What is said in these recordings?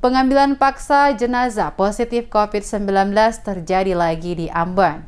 Pengambilan paksa jenazah positif COVID-19 terjadi lagi di Ambon.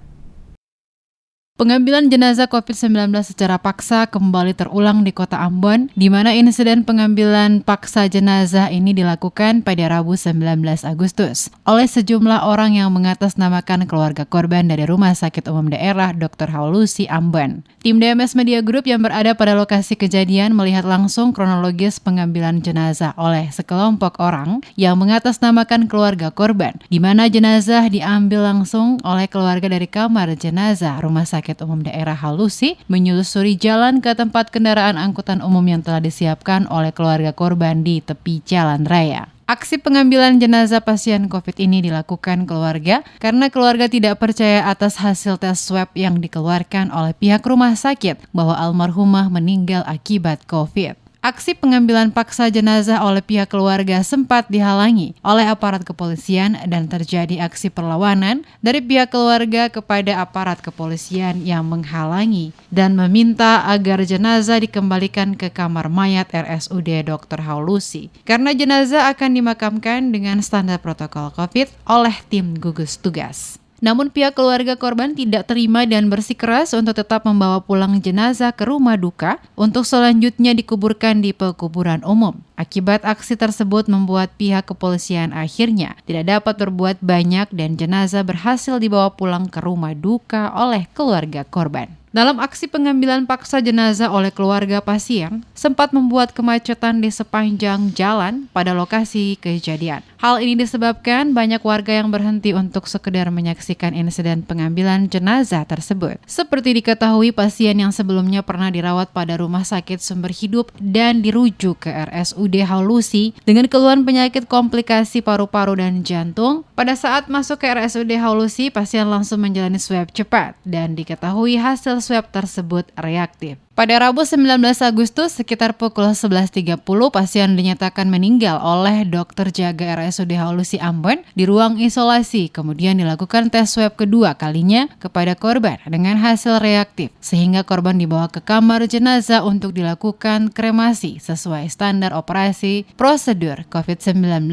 Pengambilan jenazah COVID-19 secara paksa kembali terulang di kota Ambon, di mana insiden pengambilan paksa jenazah ini dilakukan pada Rabu 19 Agustus oleh sejumlah orang yang mengatasnamakan keluarga korban dari Rumah Sakit Umum Daerah Dr. Haulusi Ambon. Tim DMS Media Group yang berada pada lokasi kejadian melihat langsung kronologis pengambilan jenazah oleh sekelompok orang yang mengatasnamakan keluarga korban, di mana jenazah diambil langsung oleh keluarga dari kamar jenazah Rumah Sakit Umum Daerah Haulusi, menyusuri jalan ke tempat kendaraan angkutan umum yang telah disiapkan oleh keluarga korban di tepi jalan raya. Aksi pengambilan jenazah pasien COVID ini dilakukan keluarga karena keluarga tidak percaya atas hasil tes swab yang dikeluarkan oleh pihak rumah sakit bahwa almarhumah meninggal akibat COVID. Aksi pengambilan paksa jenazah oleh pihak keluarga sempat dihalangi oleh aparat kepolisian dan terjadi aksi perlawanan dari pihak keluarga kepada aparat kepolisian yang menghalangi dan meminta agar jenazah dikembalikan ke kamar mayat RSUD Dr. Haulusi karena jenazah akan dimakamkan dengan standar protokol COVID oleh tim gugus tugas. Namun pihak keluarga korban tidak terima dan bersikeras untuk tetap membawa pulang jenazah ke rumah duka untuk selanjutnya dikuburkan di pekuburan umum. Akibat aksi tersebut membuat pihak kepolisian akhirnya tidak dapat berbuat banyak dan jenazah berhasil dibawa pulang ke rumah duka oleh keluarga korban. Dalam aksi pengambilan paksa jenazah oleh keluarga pasien, sempat membuat kemacetan di sepanjang jalan pada lokasi kejadian. Hal ini disebabkan banyak warga yang berhenti untuk sekedar menyaksikan insiden pengambilan jenazah tersebut. Seperti diketahui, pasien yang sebelumnya pernah dirawat pada Rumah Sakit Sumber Hidup dan dirujuk ke RSUD Haulusi dengan keluhan penyakit komplikasi paru-paru dan jantung. Pada saat masuk ke RSUD Haulusi, pasien langsung menjalani swab cepat dan diketahui hasil swab tersebut reaktif. Pada Rabu 19 Agustus sekitar pukul 11.30 pasien dinyatakan meninggal oleh dokter jaga RSUD Haulusi Ambon di ruang isolasi. Kemudian dilakukan tes swab kedua kalinya kepada korban dengan hasil reaktif sehingga korban dibawa ke kamar jenazah untuk dilakukan kremasi sesuai standar operasi prosedur COVID-19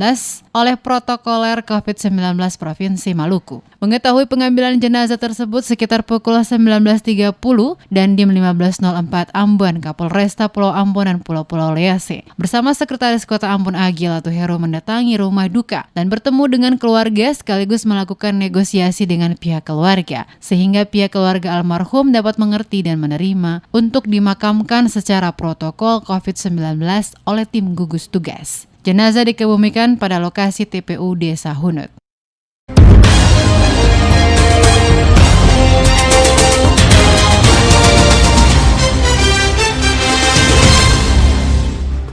oleh protokoler COVID-19 Provinsi Maluku. Mengetahui pengambilan jenazah tersebut sekitar pukul 19.30 dan Dim 1504 Ambon, Kapolresta Pulau Ambon dan Pulau-Pulau Lease bersama Sekretaris Kota Ambon Agil atau Heru mendatangi rumah duka dan bertemu dengan keluarga sekaligus melakukan negosiasi dengan pihak keluarga sehingga pihak keluarga almarhum dapat mengerti dan menerima untuk dimakamkan secara protokol COVID-19 oleh tim gugus tugas. Jenazah dikebumikan pada lokasi TPU Desa Hunut.